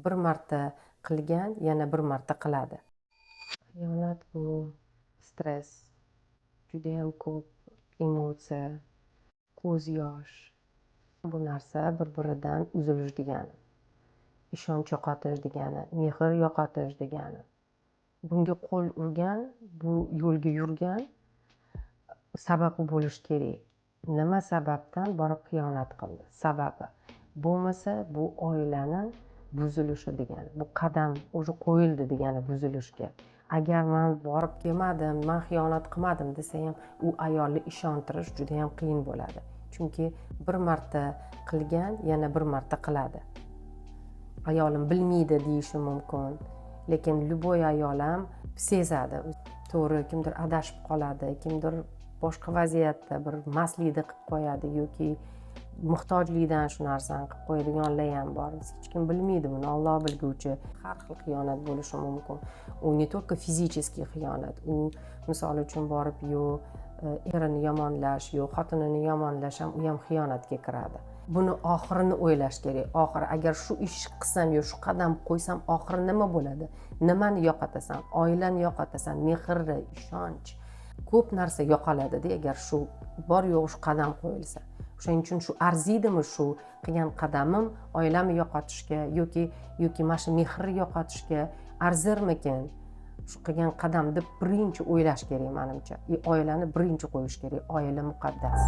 bir marta qilgan yana bir marta qiladi. Xiyonat bu stress, judayam ko'p emotsiya, ko'z yosh. Bu narsa bir-biridan uzilish degani, ishonch yo'qotish degani, mehr yo'qotish degani. Bunga qo'l urgan, bu yo'lga yurgan sababi bo'lishi kerak. Nima sababdan borib xiyonat qildi? Sababi bo'lmasa, bu oilani buzilishi degani, bu qadam o'zi qo'yildi degani buzilishga. Agar men borib kelmadim, men xiyonat qilmadim desa ham, u ayolni ishontirish juda ham qiyin bo'ladi. Chunki bir marta qilgan yana bir marta qiladi. Ayolim bilmaydi deyishi mumkin, lekin любой ayol ham sezadi. To'g'ri, kimdir adashib qoladi, kimdir boshqa vaziyatda bir mastlikda qilib qo'yadi yoki muhtojlikdan shu narsani qilib qo'yadiganlar ham bor. Hech kim bilmaydi buni, Alloh bilguvchi. Har xil xiyonat bo'lishi mumkin. U не только физический xiyonat, u misol uchun borib erini yomonlash, xotinini yomonlash ham u ham xiyonatga kiradi. Buni oxirini o'ylash kerak. Oxiri agar shu ish qilsam shu qadam qo'ysam oxiri nima bo'ladi? Nimani yo'qotasan? Oilani yo'qotasan, mehrni, ishonch, ko'p narsa yo'qoladi-da agar shu bor yo'q shu qadam qo'yilsa. O'shaning uchun shu arziydimi shu qilgan qadamim oilamni yo'qotishga yoki mana shu mehrni yo'qotishga arzirmikin? Shu qilgan qadam deb birinchi o'ylash kerak menimcha. Oilani birinchi qo'yish kerak. Oila muqaddas.